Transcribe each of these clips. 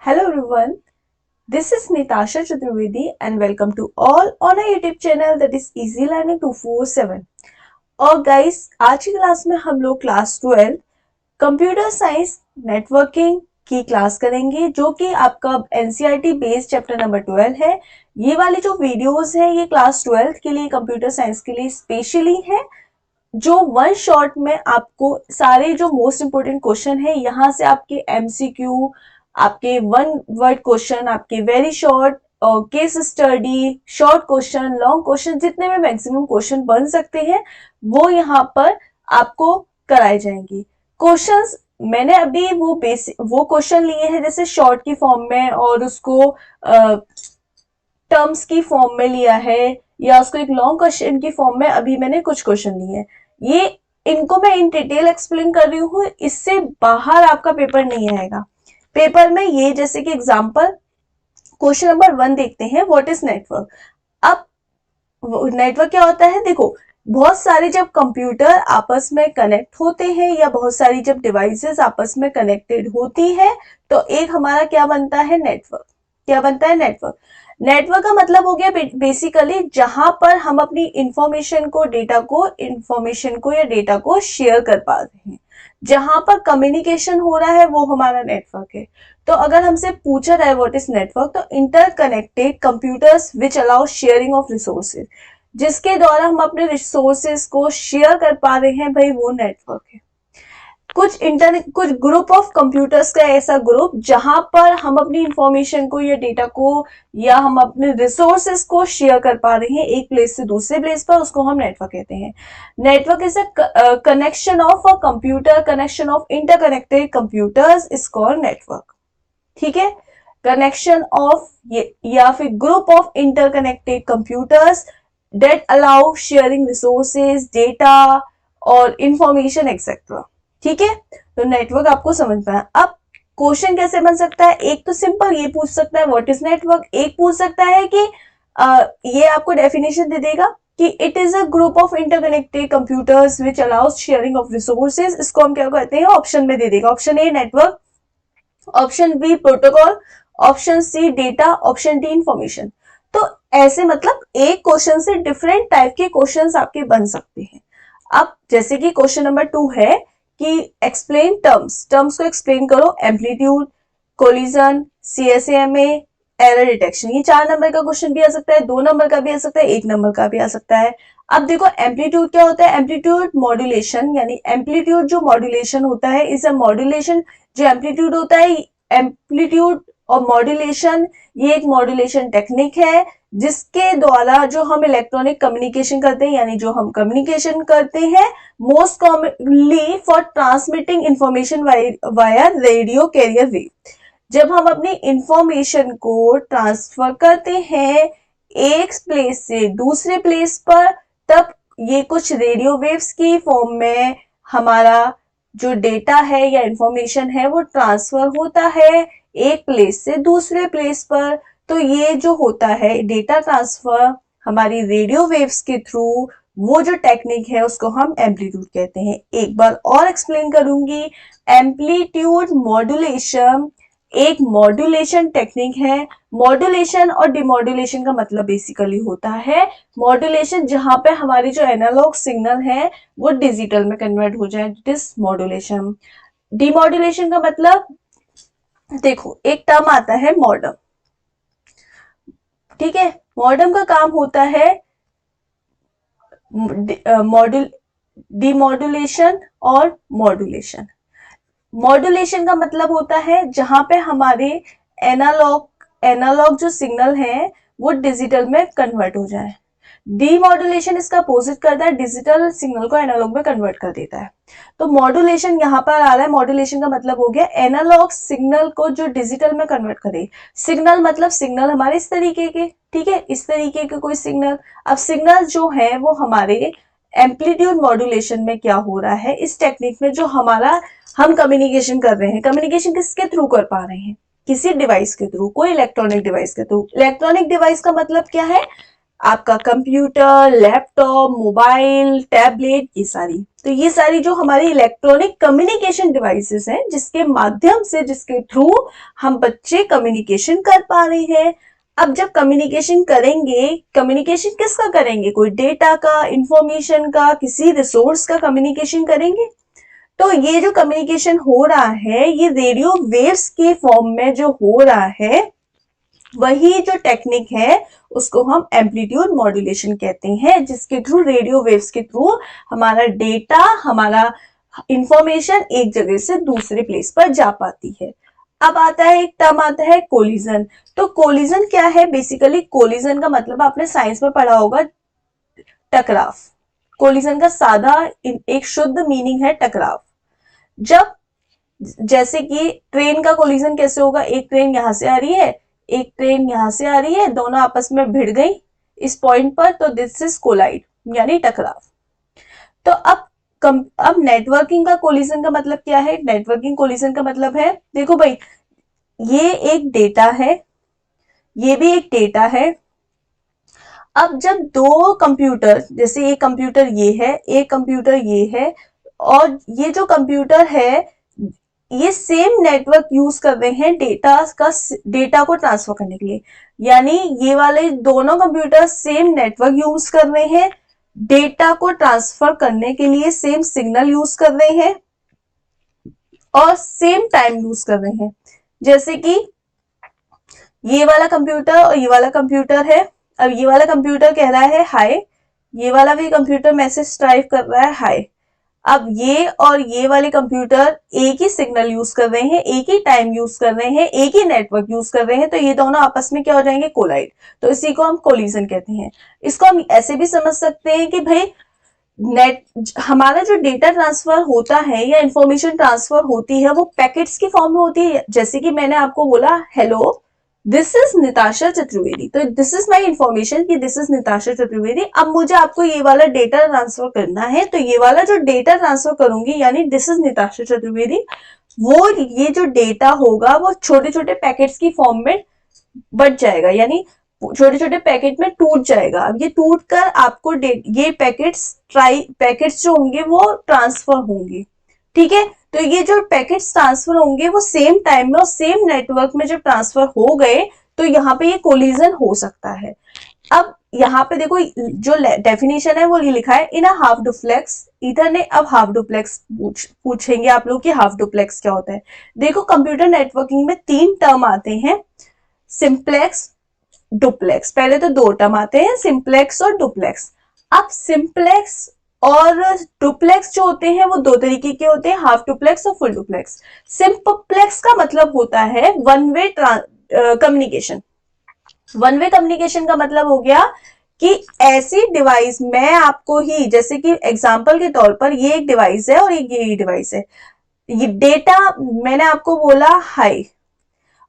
Hello everyone, this is Nitasha Chaturvedi and welcome to all on our YouTube channel that is Easy Learning 247. और guys आज की class में हम लोग class 12 computer science networking की class करेंगे जो कि आपका एनसीईआरटी बेस्ड चैप्टर नंबर 12 है। ये वाली जो वीडियोस है ये क्लास 12 के लिए कंप्यूटर साइंस के लिए स्पेशली है, जो वन शॉट में आपको सारे जो मोस्ट इंपोर्टेंट क्वेश्चन है यहाँ से आपके एमसीक्यू, आपके वन वर्ड क्वेश्चन, आपके very short case study, short question, long question, जितने में मैक्सिमम क्वेश्चन बन सकते हैं वो यहाँ पर आपको कराए जाएंगे। क्वेश्चंस मैंने अभी वो क्वेश्चन लिए हैं जैसे शॉर्ट की फॉर्म में और उसको टर्म्स की फॉर्म में लिया है या उसको एक लॉन्ग क्वेश्चन की फॉर्म में अभी मैंने कुछ क्वेश्चन लिए हैं। ये इनको मैं इन डिटेल एक्सप्लेन कर रही हूँ, इससे बाहर आपका पेपर नहीं आएगा। पेपर में ये जैसे कि एग्जांपल क्वेश्चन नंबर 1 देखते हैं, व्हाट इज नेटवर्क। अब नेटवर्क क्या होता है, देखो बहुत सारे जब कंप्यूटर आपस में कनेक्ट होते हैं या बहुत सारी जब डिवाइसेस आपस में कनेक्टेड होती है तो एक हमारा क्या बनता है, नेटवर्क। क्या बनता है, नेटवर्क। नेटवर्क का मतलब हो गया बेसिकली जहां पर हम अपनी इंफॉर्मेशन को या डेटा को शेयर कर पा रहे हैं, जहां पर कम्युनिकेशन हो रहा है वो हमारा नेटवर्क है। तो अगर हमसे पूछा जाए व्हाट इज नेटवर्क, तो interconnected computers which allow sharing of resources, जिसके द्वारा हम अपने रिसोर्सेज को शेयर कर पा रहे हैं, भाई वो नेटवर्क है। कुछ ग्रुप ऑफ कंप्यूटर्स का ऐसा ग्रुप जहां पर हम अपनी इंफॉर्मेशन को या डेटा को या हम अपने रिसोर्सेज को शेयर कर पा रहे हैं एक प्लेस से दूसरे प्लेस पर, उसको हम नेटवर्क कहते हैं। Network is a connection of a computer, connection of interconnected computers is called network. ठीक है, कनेक्शन ऑफ या फिर group of interconnected computers that allow sharing resources, data और information एक्सेट्रा। ठीक है, तो नेटवर्क आपको समझ में आया। अब क्वेश्चन कैसे बन सकता है, एक तो सिंपल ये पूछ सकता है व्हाट इज नेटवर्क, एक पूछ सकता है कि ये आपको डेफिनेशन दे देगा कि it is a group of interconnected computers which allows sharing of resources. इसको हम क्या कहते हैं, ऑप्शन में दे देगा। Option A network, option B protocol, option C data, option D information. तो ऐसे मतलब एक क्वेश्चन से डिफरेंट टाइप के क्वेश्चंस आपके बन सकते हैं। अब जैसे कि क्वेश्चन नंबर 2 है कि एक्सप्लेन टर्म्स, टर्म्स को एक्सप्लेन करो। Amplitude, collision, CSMA, error detection. ये 4 नंबर का क्वेश्चन भी आ सकता है, 2 नंबर का भी आ सकता है, 1 नंबर का भी आ सकता है। अब देखो एम्पलीट्यूड क्या होता है, एम्पलीट्यूड मॉड्यूलेशन, यानी एम्पलीट्यूड जो मॉड्यूलेशन होता है इज अ मॉड्यूलेशन। जो एम्पलीट्यूड होता है, एम्पलीट्यूड और मॉड्यूलेशन, ये एक मॉड्यूलेशन टेक्निक है जिसके द्वारा जो हम इलेक्ट्रॉनिक कम्युनिकेशन करते हैं, यानी जो हम कम्युनिकेशन करते हैं most commonly for transmitting information via radio carrier wave. जब हम अपनी इंफॉर्मेशन को ट्रांसफर करते हैं एक प्लेस से दूसरे प्लेस पर, तब ये कुछ रेडियो वेव्स की फॉर्म में हमारा जो डेटा है या इंफॉर्मेशन है वो ट्रांसफर होता है एक प्लेस से दूसरे प्लेस पर। तो ये जो होता है डेटा ट्रांसफर हमारी रेडियो वेव्स के थ्रू, वो जो टेक्निक है उसको हम एम्पलीट्यूड कहते हैं। एक बार और एक्सप्लेन करूंगी, एम्पलीट्यूड मॉड्यूलेशन एक मॉड्यूलेशन टेक्निक है। मॉड्यूलेशन और डिमॉड्यूलेशन का मतलब बेसिकली होता है मॉड्यूलेशन जहां पे हमारी जो एनालॉग सिग्नल है वो डिजिटल में कन्वर्ट हो जाए, इट इज मॉड्यूलेशन। डिमॉड्यूलेशन का मतलब, देखो एक टर्म आता है मॉडम। ठीक है, मॉडम का काम होता है मॉड्यूल डिमॉड्यूलेशन और मॉड्यूलेशन। मॉड्यूलेशन का मतलब होता है जहां पे हमारे एनालॉग जो सिग्नल है वो डिजिटल में कन्वर्ट हो जाए। डीमॉड्यूलेशन इसका अपोजिट करता है, डिजिटल सिग्नल को एनालॉग में कन्वर्ट कर देता है। तो मॉड्यूलेशन यहाँ पर आ रहा है, मॉड्यूलेशन का मतलब हो गया एनालॉग सिग्नल को जो डिजिटल में कन्वर्ट करे। सिग्नल मतलब सिग्नल हमारे इस तरीके के, ठीक है, इस तरीके के कोई सिग्नल। अब सिग्नल जो है वो हमारे एम्पलीट्यूड मॉड्यूलेशन में क्या हो रहा है, इस टेक्निक में जो हम कम्युनिकेशन कर रहे हैं, कम्युनिकेशन किसके थ्रू कर पा रहे हैं, किसी डिवाइस के थ्रू, कोई इलेक्ट्रॉनिक डिवाइस के थ्रू। इलेक्ट्रॉनिक डिवाइस का मतलब क्या है, आपका कंप्यूटर, लैपटॉप, मोबाइल, टैबलेट, ये सारी जो हमारी इलेक्ट्रॉनिक कम्युनिकेशन डिवाइसेस हैं, जिसके माध्यम से, जिसके थ्रू हम बच्चे कम्युनिकेशन कर पा रहे हैं। अब जब कम्युनिकेशन करेंगे, कम्युनिकेशन किसका करेंगे? कोई डेटा का, इंफॉर्मेशन का, किसी रिसोर्स का कम्युनिकेशन करेंगे। तो ये जो कम्युनिकेशन हो रहा है, ये रेडियो वेव्स के फॉर्म में जो हो रहा है, वही जो टेक्निक है उसको हम एम्पलीट्यूड मॉड्यूलेशन कहते हैं, जिसके थ्रू, रेडियो वेव्स के थ्रू हमारा डेटा, हमारा इंफॉर्मेशन एक जगह से दूसरे प्लेस पर जा पाती है। अब आता है एक टर्म आता है कोलिजन। तो कोलिजन क्या है? बेसिकली कोलिजन का मतलब आपने साइंस में पढ़ा होगा, टकराव। कोलिजन का सादा एक शुद्ध मीनिंग है टकराव। जब, जैसे कि ट्रेन का कोलिजन कैसे होगा? एक ट्रेन यहां से आ रही है, एक ट्रेन यहां से आ रही है, दोनों आपस में भिड़ गई इस पॉइंट पर, तो दिस इज कोलाइड, यानी टकराव। तो अब नेटवर्किंग का कोलिजन का मतलब क्या है? नेटवर्किंग कोलिजन का मतलब है, देखो भाई, ये एक डेटा है, ये भी एक डेटा है। अब जब दो कंप्यूटर, जैसे एक कंप्यूटर ये है, एक कंप्यूटर ये है, और ये जो कंप्यूटर है ये सेम नेटवर्क यूज कर रहे हैं डेटा को ट्रांसफर करने के लिए, यानी ये वाले दोनों कंप्यूटर सेम नेटवर्क यूज कर रहे हैं, डेटा को ट्रांसफर करने के लिए सेम सिग्नल यूज कर रहे हैं और सेम टाइम यूज कर रहे हैं। जैसे कि ये वाला कंप्यूटर और ये वाला कंप्यूटर है। अब ये वाला कंप्यूटर कह रहा है हाय, ये वाला भी कंप्यूटर मैसेज टाइप कर रहा है हाय। अब ये और ये वाले कंप्यूटर एक ही सिग्नल यूज कर रहे हैं, एक ही टाइम यूज कर रहे हैं, एक ही नेटवर्क यूज कर रहे हैं, तो ये दोनों आपस में क्या हो जाएंगे? कोलाइड। तो इसी को हम कोलिजन कहते हैं। इसको हम ऐसे भी समझ सकते हैं कि भाई हमारा जो डेटा ट्रांसफर होता है या इंफॉर्मेशन ट्रांसफर होती है, वो पैकेट्स की फॉर्म में होती है। जैसे कि मैंने आपको बोला hello, this is Nitasha Chaturvedi, तो दिस इज माई इंफॉर्मेशन कि दिस इज निताशा चतुर्वेदी। अब मुझे आपको ये वाला डेटा ट्रांसफर करना है, तो ये वाला जो डेटा ट्रांसफर करूंगी, यानी दिस इज निताशा चतुर्वेदी, वो ये जो डेटा होगा वो छोटे छोटे पैकेट्स की फॉर्म में बट जाएगा, यानी छोटे छोटे पैकेट में टूट जाएगा। अब ये टूट कर आपको ये पैकेट्स जो होंगे वो ट्रांसफर होंगे, ठीक है। तो ये जो पैकेट्स ट्रांसफर होंगे वो सेम टाइम में और सेम नेटवर्क में जब ट्रांसफर हो गए, तो यहाँ पे ये कोलिजन हो सकता है। अब यहाँ पे देखो जो डेफिनेशन है वो ये लिखा है, इन अ हाफ डुप्लेक्स इधर ने। अब हाफ डुप्लेक्स पूछेंगे आप लोग कि हाफ डुप्लेक्स क्या होता है। देखो कंप्यूटर नेटवर्किंग में 3 टर्म आते हैं, सिंप्लेक्स, डुप्लेक्स। पहले तो 2 टर्म आते हैं, सिंप्लेक्स और डुप्लेक्स। अब सिंप्लेक्स और डुप्लेक्स जो होते हैं वो 2 तरीके के होते हैं, हाफ डुप्लेक्स और फुल डुप्लेक्स। सिंप्लेक्स का मतलब होता है one way communication. One way communication का मतलब हो गया कि ऐसी डिवाइस, मैं आपको ही, जैसे कि एग्जांपल के तौर पर ये एक डिवाइस है और एक ये डिवाइस है, ये डेटा मैंने आपको बोला हाय,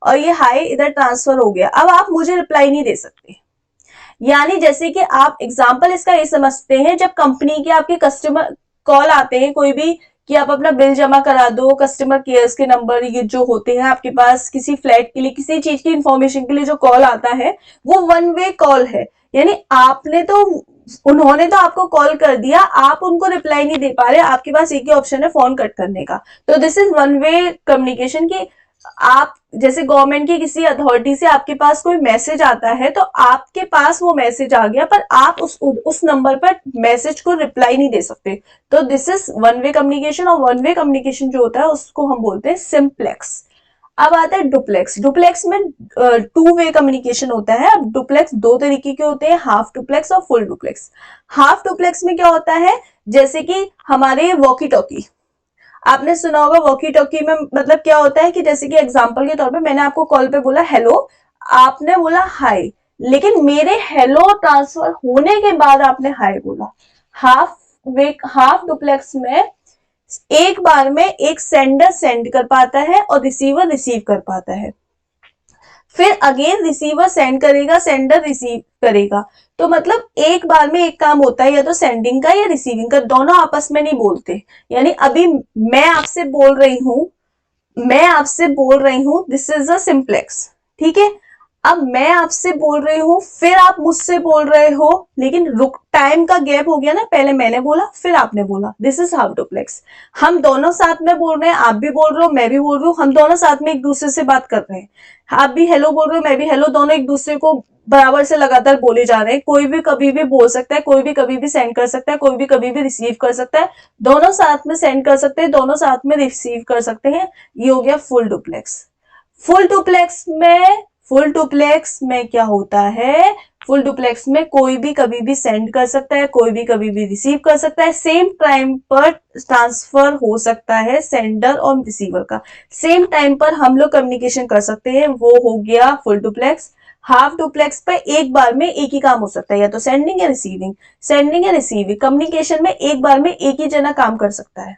और ये हाय इधर ट्रांसफर हो गया। अब आप मुझे रिप्लाई नहीं दे सकते, यानी जैसे कि आप एग्जाम्पल इसका ये समझते हैं, जब कंपनी के आपके कस्टमर कॉल आते हैं कोई भी कि आप अपना बिल जमा करा दो, कस्टमर केयर्स के नंबर ये जो होते हैं आपके पास, किसी फ्लैट के लिए, किसी चीज की इंफॉर्मेशन के लिए जो कॉल आता है वो वन वे कॉल है, यानी आपने तो, उन्होंने तो आपको कॉल कर दिया, आप उनको रिप्लाई नहीं दे पा रहे, आपके पास एक ही ऑप्शन है फोन कट करने का। तो this is one way communication की आप, जैसे गवर्नमेंट की किसी अथॉरिटी से आपके पास कोई मैसेज आता है, तो आपके पास वो मैसेज आ गया, पर आप उस नंबर पर मैसेज को रिप्लाई नहीं दे सकते। तो this is one way communication, और वन वे कम्युनिकेशन जो होता है उसको हम बोलते हैं सिंप्लेक्स। अब आता है डुप्लेक्स। डुप्लेक्स में 2 वे कम्युनिकेशन होता है। अब डुप्लेक्स 2 तरीके के होते हैं, हाफ डुप्लेक्स और फुल डुप्लेक्स। हाफ डुप्लेक्स में क्या होता है, जैसे कि हमारे वॉकी टॉकी, आपने सुना होगा वॉकी टॉकी में मतलब क्या होता है कि जैसे कि एग्जांपल के तौर पे मैंने आपको कॉल पे बोला हेलो, आपने बोला हाय, लेकिन मेरे हेलो ट्रांसफर होने के बाद आपने हाय बोला। हाफ डुप्लेक्स में एक बार में एक सेंडर सेंड कर पाता है और रिसीवर रिसीव कर पाता है, फिर अगेन रिसीवर सेंड करेगा, सेंडर रिसीव करेगा। तो मतलब एक बार में एक काम होता है, या तो सेंडिंग का या रिसीविंग का, दोनों आपस में नहीं बोलते। यानी अभी मैं आपसे बोल रही हूं, दिस इज अ सिंप्लेक्स, ठीक है। अब मैं आपसे बोल रही हूं, फिर आप मुझसे बोल रहे हो, लेकिन रुक टाइम का गैप हो गया ना, पहले मैंने बोला फिर आपने बोला। This is half duplex. हम दोनों साथ में बोल रहे हैं, आप भी बोल रहे हो मैं भी बोल रही हूँ, हम दोनों साथ में एक दूसरे से बात कर रहे हैं। आप भी हेलो बोल रहे हो मैं भी हेलो, दोनों एक दूसरे को बराबर से लगातार बोले जा रहे हैं। कोई भी कभी भी बोल सकता है, कोई भी कभी भी सेंड कर सकता है, कोई भी कभी भी रिसीव कर सकता है। दोनों साथ में सेंड कर सकते हैं, दोनों साथ में रिसीव कर सकते हैं। ये हो गया फुल डुप्लेक्स। फुल डुप्लेक्स में क्या होता है, फुल डुप्लेक्स में कोई भी कभी भी सेंड कर सकता है, कोई भी कभी भी रिसीव कर सकता है, सेम टाइम पर ट्रांसफर हो सकता है सेंडर और रिसीवर का, सेम टाइम पर हम लोग कम्युनिकेशन कर सकते हैं, वो हो गया फुल डुप्लेक्स। हाफ डुप्लेक्स पे एक बार में एक ही काम हो सकता है, या तो सेंडिंग या रिसीविंग, सेंडिंग या रिसीविंग कम्युनिकेशन में एक बार में एक ही जना काम कर सकता है।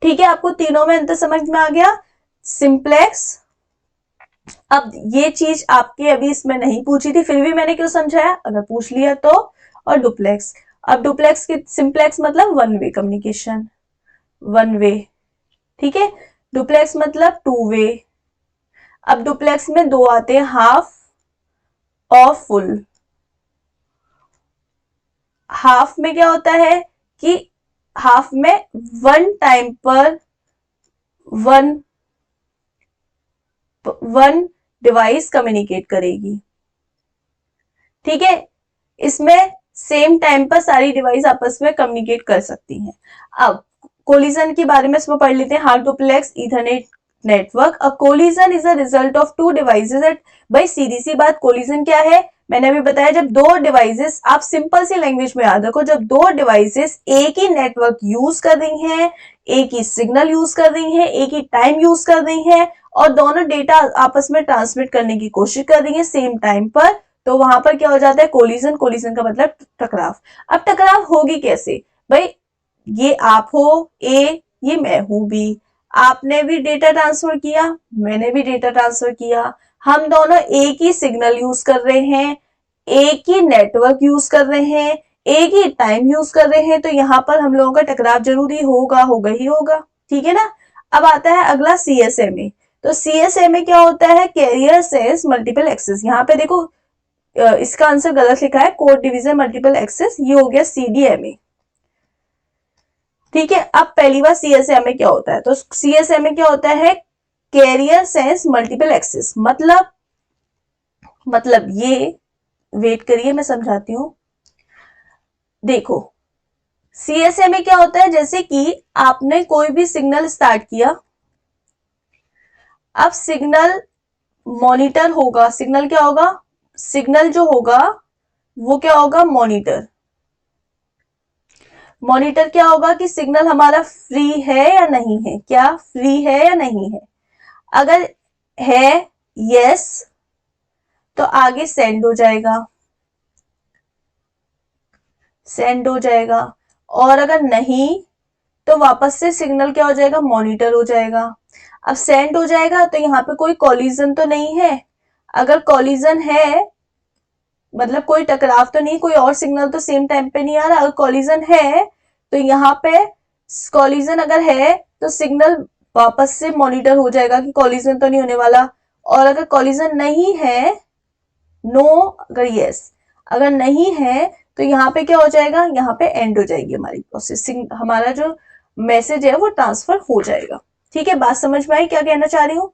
ठीक है, आपको तीनों में अंतर समझ में आ गया। सिंप्लेक्स, अब ये चीज आपके अभी इसमें नहीं पूछी थी, फिर भी मैंने क्यों समझाया, अगर पूछ लिया तो। और डुप्लेक्स, अब डुप्लेक्स की सिंप्लेक्स मतलब one way communication, one way. ठीक है, डुप्लेक्स मतलब टू वे। अब डुप्लेक्स में दो आते हैं, हाफ और फुल। हाफ में क्या होता है कि हाफ में वन टाइम पर वन डिवाइस कम्युनिकेट करेगी। ठीक है, इसमें सेम टाइम पर सारी डिवाइस आपस में कम्युनिकेट कर सकती हैं। अब कोलिजन के बारे में इसमें पढ़ लेते हैं। Half duplex Ethernet network, a collision is a result of two devices at. भाई सीधी सी बात, कोलिजन क्या है, मैंने अभी बताया, जब दो डिवाइसेस, आप सिंपल सी लैंग्वेज में याद रखो, जब दो डिवाइसेस एक ही नेटवर्क यूज कर रही हैं, एक ही सिग्नल यूज कर रही हैं, एक ही टाइम यूज कर रही हैं, और दोनों डेटा आपस में ट्रांसमिट करने की कोशिश कर रही है सेम टाइम पर, तो वहां पर क्या हो जाता है, कोलिजन। कोलिजन का मतलब टकराव। अब टकराव होगी कैसे भाई, ये आप हो ए, ये मैं हूं बी, आपने भी डेटा ट्रांसफर किया, मैंने भी डेटा ट्रांसफर किया, हम दोनों एक ही सिग्नल यूज कर रहे हैं, एक ही नेटवर्क यूज कर रहे हैं, एक ही टाइम यूज कर रहे हैं, तो यहां पर हम लोगों का टकराव जरूरी होगा ही होगा। ठीक है ना। अब आता है अगला सीएसएमए। तो सीएसएमए क्या होता है, कैरियर सेल्स मल्टीपल एक्सेस। यहाँ पे देखो इसका आंसर गलत लिखा है, कोड डिवीजन मल्टीपल एक्सेस, ये हो गया सीडीएमए। ठीक है, अब पहली बार सीएसएमए क्या होता है, तो सीएसएमए क्या होता है, कैरियर सेंस मल्टीपल एक्सेस। मतलब ये, वेट करिए मैं समझाती हूं। देखो सीएसएमए क्या होता है, जैसे कि आपने कोई भी सिग्नल स्टार्ट किया, अब सिग्नल मॉनिटर होगा, सिग्नल क्या होगा, सिग्नल जो होगा वो क्या होगा, मॉनिटर। मॉनिटर क्या होगा कि सिग्नल हमारा फ्री है या नहीं है, क्या फ्री है या नहीं है। अगर है यस तो आगे सेंड हो जाएगा, सेंड हो जाएगा, और अगर नहीं तो वापस से सिग्नल क्या हो जाएगा, मॉनिटर हो जाएगा। अब सेंड हो जाएगा तो यहाँ पे कोई कॉलिजन तो नहीं है, अगर कॉलिजन है मतलब कोई टकराव तो नहीं, कोई और सिग्नल तो सेम टाइम पे नहीं आ रहा, अगर कॉलिजन है तो यहाँ पे कॉलिजन अगर है तो सिग्नल वापस से मॉनिटर हो जाएगा कि कॉलिजन तो नहीं होने वाला, और अगर कॉलिजन नहीं है, नो, अगर यस, अगर नहीं है तो यहाँ पे क्या हो जाएगा, यहाँ पे एंड हो जाएगी हमारी प्रोसेसिंग, हमारा जो मैसेज है वो ट्रांसफर हो जाएगा। ठीक है, बात समझ में आई क्या कहना चाह रही हूँ।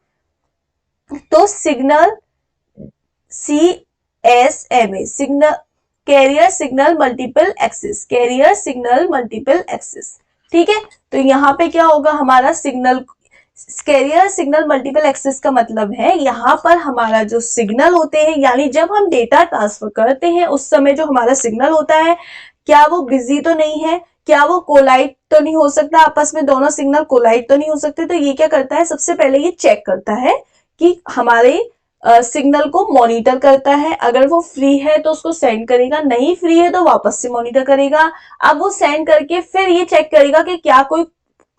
तो signal C S M A, signal carrier signal multiple access, carrier signal multiple access. ठीक है, तो यहाँ पे क्या होगा, हमारा signal carrier signal multiple access का मतलब है यहाँ पर हमारा जो सिग्नल होते हैं, यानी जब हम डेटा ट्रांसफर करते हैं उस समय जो हमारा सिग्नल होता है, क्या वो बिजी तो नहीं है, क्या वो कोलाइड तो नहीं हो सकता, आपस में दोनों सिग्नल कोलाइड तो नहीं हो सकते। तो ये क्या करता है, सबसे पहले ये चेक करता है कि हमारे सिग्नल को मॉनिटर करता है, अगर वो फ्री है तो उसको सेंड करेगा, नहीं फ्री है तो वापस से मॉनिटर करेगा। अब वो सेंड करके फिर ये चेक करेगा कि क्या कोई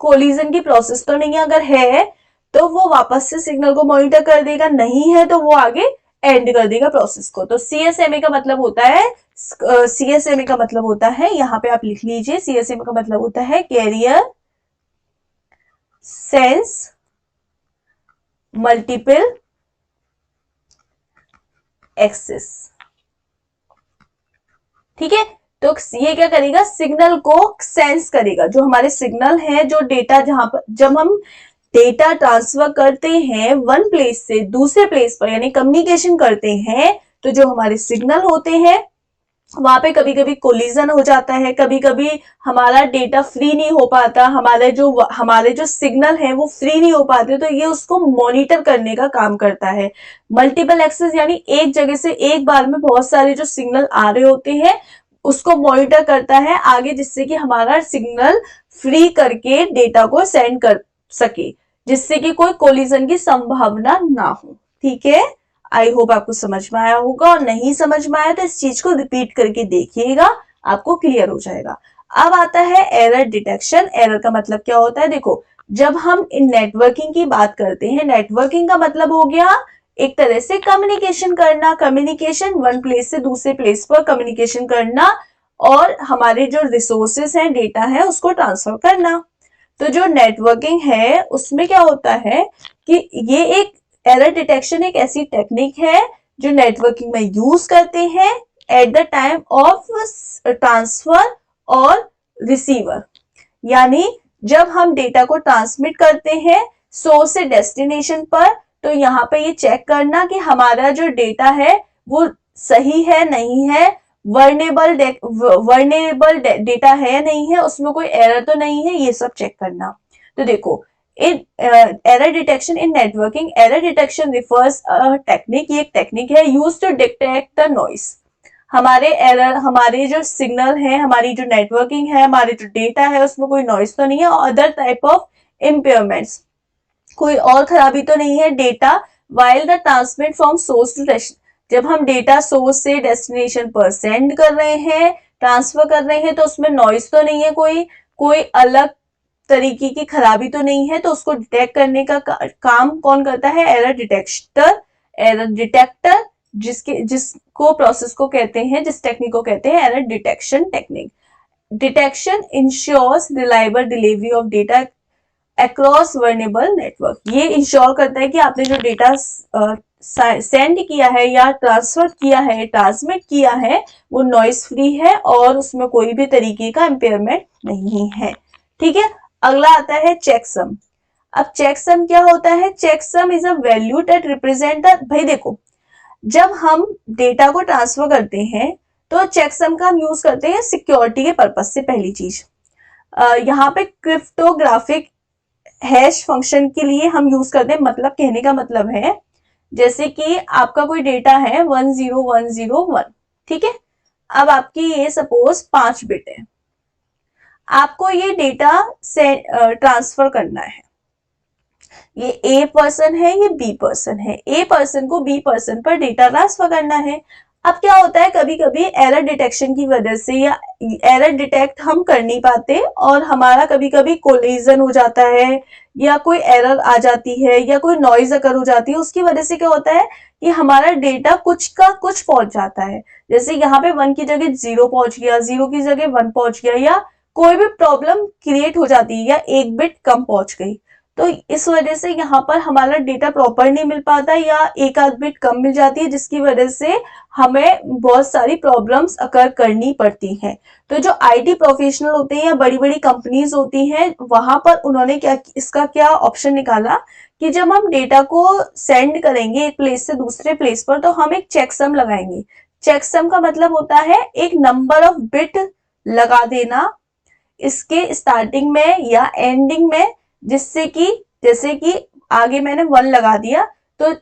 कोलिजन की प्रोसेस तो नहीं है, अगर है तो वो वापस से सिग्नल को मॉनिटर कर देगा, नहीं है तो वो आगे एंड कर देगा प्रोसेस को। तो सीएसएमए का मतलब होता है, सीएसएमए का मतलब होता है, यहां पे आप लिख लीजिए, सीएसएमए का मतलब होता है कैरियर सेंस मल्टीपल एक्सिस। ठीक है, तो ये क्या करेगा, सिग्नल को सेंस करेगा। जो हमारे सिग्नल है, जो डेटा, जहां पर जब हम डेटा ट्रांसफर करते हैं वन प्लेस से दूसरे प्लेस पर, यानी कम्युनिकेशन करते हैं, तो जो हमारे सिग्नल होते हैं वहां पे कभी कभी कोलिजन हो जाता है, कभी कभी हमारा डेटा फ्री नहीं हो पाता, हमारे जो सिग्नल है वो फ्री नहीं हो पाते, तो ये उसको मॉनिटर करने का काम करता है। मल्टीपल एक्सेस यानी एक जगह से एक बार में बहुत सारे जो सिग्नल आ रहे होते हैं उसको मॉनिटर करता है आगे, जिससे कि हमारा सिग्नल फ्री करके डेटा को सेंड कर सके, जिससे कि कोई कोलिजन की संभावना ना हो। ठीक है, आई होप आपको समझ में आया होगा, और नहीं समझ में आया तो इस चीज को रिपीट करके देखिएगा, आपको क्लियर हो जाएगा। अब आता है एरर डिटेक्शन। एरर का मतलब क्या होता है, देखो जब हम इन नेटवर्किंग की बात करते हैं, नेटवर्किंग का मतलब हो गया एक तरह से कम्युनिकेशन करना, कम्युनिकेशन वन प्लेस से दूसरे प्लेस पर कम्युनिकेशन करना, और हमारे जो रिसोर्सेस हैं, डेटा है, उसको ट्रांसफर करना। तो जो नेटवर्किंग है उसमें क्या होता है कि ये एक एरर डिटेक्शन एक ऐसी टेक्निक है जो नेटवर्किंग में यूज करते हैं at the time of transfer और रिसीवर। यानी जब हम डेटा को ट्रांसमिट करते हैं सोर्स से डेस्टिनेशन पर, तो यहाँ पे ये चेक करना कि हमारा जो डेटा है वो सही है नहीं है, वर्नेबल डेटा है या नहीं है, उसमें कोई एरर तो नहीं है, ये सब चेक करना। तो देखो in error detection in networking, error detection refers technique, ये एक टेक्निक है use to detect the noise. हमारे एरर, हमारे जो सिग्नल है, हमारी जो नेटवर्किंग है, हमारे जो डेटा है उसमें कोई नॉइस तो नहीं है, अदर टाइप ऑफ इम्पेयरमेंट्स, कोई और खराबी तो नहीं है data, while the transmit from source to destination. जब हम डेटा सोर्स से डेस्टिनेशन पर सेंड कर रहे हैं, ट्रांसफर कर रहे हैं, तो उसमें नॉइस तो नहीं है, कोई अलग तरीके की खराबी तो नहीं है, तो उसको डिटेक्ट करने का काम कौन करता है, एरर डिटेक्टर, जिसको प्रोसेस को कहते हैं, जिस टेक्निक को कहते हैं error detection technique. Detection ensures reliable delivery of data across vulnerable network. ये इंश्योर करता है कि आपने जो डेटा सेंड किया है या ट्रांसफर किया है, ट्रांसमिट किया है, वो नॉइस फ्री है और उसमें कोई भी तरीके का इम्पेयरमेंट नहीं है। ठीक है, अगला आता है चेकसम। अब चेकसम क्या होता है, checksum is a value that represent the, भाई देखो जब हम डेटा को ट्रांसफर करते हैं तो चेकसम का हम यूज करते हैं सिक्योरिटी के पर्पज से। पहली चीज यहाँ पे क्रिप्टोग्राफिक हैश फंक्शन के लिए हम यूज करते हैं, मतलब कहने का मतलब है जैसे कि आपका कोई डेटा है 10101, ठीक है, अब आपकी ये सपोज 5 बिट है, आपको ये डेटा से ट्रांसफर करना है। ये ए पर्सन है, ये बी पर्सन है, ए पर्सन को बी पर्सन पर डेटा ट्रांसफर करना है। अब क्या होता है, कभी कभी एरर डिटेक्शन की वजह से या एरर डिटेक्ट हम कर नहीं पाते और हमारा कभी कभी कोलिजन हो जाता है, या कोई एरर आ जाती है, या कोई नॉइज अकर हो जाती है, उसकी वजह से क्या होता है कि हमारा डेटा कुछ का कुछ पहुंच जाता है। जैसे यहाँ पे 1 की जगह 0 पहुंच गया, 0 की जगह 1 पहुंच गया, या कोई भी प्रॉब्लम क्रिएट हो जाती है, या 1 बिट कम पहुंच गई, तो इस वजह से यहाँ पर हमारा डेटा प्रॉपर नहीं मिल पाता, या एक आध बिट कम मिल जाती है, जिसकी वजह से हमें बहुत सारी प्रॉब्लम्स अकर करनी पड़ती हैं। तो जो आईटी प्रोफेशनल होते हैं या बड़ी बड़ी कंपनीज होती हैं, वहां पर उन्होंने इसका क्या ऑप्शन निकाला कि जब हम डेटा को सेंड करेंगे एक प्लेस से दूसरे प्लेस पर, तो हम एक चेकसम लगाएंगे। चेकसम का मतलब होता है एक नंबर ऑफ बिट लगा देना इसके स्टार्टिंग में या एंडिंग में, जिससे कि जैसे कि आगे मैंने 1 लगा दिया तो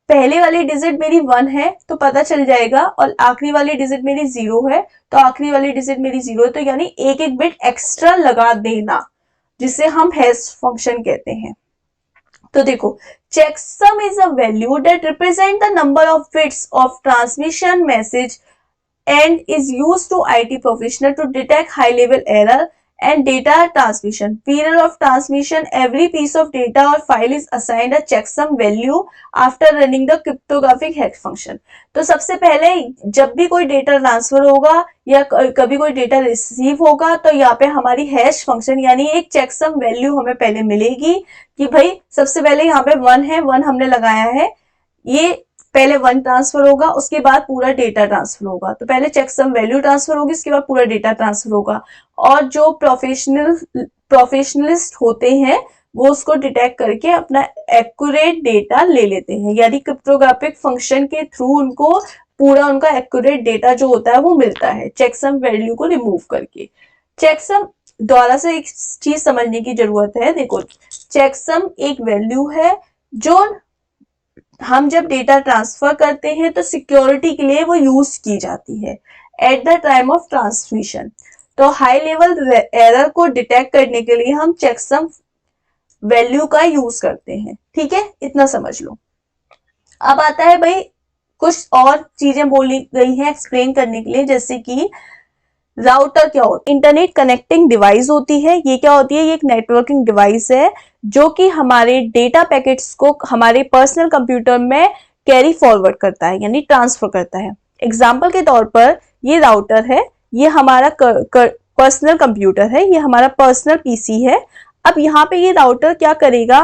पहले वाली डिजिट मेरी 1 है तो पता चल जाएगा, और आखिरी वाली डिजिट मेरी 0 है तो आखिरी वाली डिजिट मेरी 0 है, तो यानी एक एक बिट एक्स्ट्रा लगा देना, जिसे हम हैश फंक्शन कहते हैं। तो देखो checksum is a value that represent the number of bits of transmission message and is used to IT professional to detect high level error and data transmission. Period of transmission, every piece of data or file is assigned a checksum value after running the cryptographic hash function. तो सबसे पहले जब भी कोई data transfer होगा या कभी कोई डेटा रिसीव होगा, तो यहाँ पे हमारी हैश फंक्शन यानी एक चेकसम वैल्यू हमें पहले मिलेगी कि भाई सबसे पहले यहाँ पे 1 है, 1 हमने लगाया है, ये पहले 1 ट्रांसफर होगा, उसके बाद पूरा डेटा ट्रांसफर होगा। तो पहले चेकसम वैल्यू ट्रांसफर होगी, उसके बाद पूरा डेटा ट्रांसफर होगा। और जो प्रोफेशनलिस्ट होते हैं वो उसको डिटेक्ट करके अपना एक्यूरेट डेटा ले लेते हैं, यानी क्रिप्टोग्राफिक फंक्शन के थ्रू उनको पूरा उनका एक्यूरेट डेटा जो होता है वो मिलता है चेकसम वैल्यू को रिमूव करके। चेकसम द्वारा से एक चीज समझने की जरूरत है। देखो, चेकसम एक वैल्यू है जो हम जब डेटा ट्रांसफर करते हैं तो सिक्योरिटी के लिए वो यूज की जाती है at the time of transmission. तो हाई लेवल एरर को डिटेक्ट करने के लिए हम चेकसम वैल्यू का यूज करते हैं। ठीक है, इतना समझ लो। अब आता है भाई कुछ और चीजें बोली गई हैं एक्सप्लेन करने के लिए, जैसे कि राउटर क्या होता है। इंटरनेट कनेक्टिंग डिवाइस होती है। ये क्या होती है? ये एक नेटवर्किंग डिवाइस है जो कि हमारे डेटा पैकेट्स को हमारे पर्सनल कंप्यूटर में कैरी फॉरवर्ड करता है, यानी ट्रांसफर करता है। एग्जाम्पल के तौर पर ये राउटर है, ये हमारा पर्सनल कंप्यूटर है, ये हमारा पर्सनल पीसी है। अब यहाँ पे ये राउटर क्या करेगा?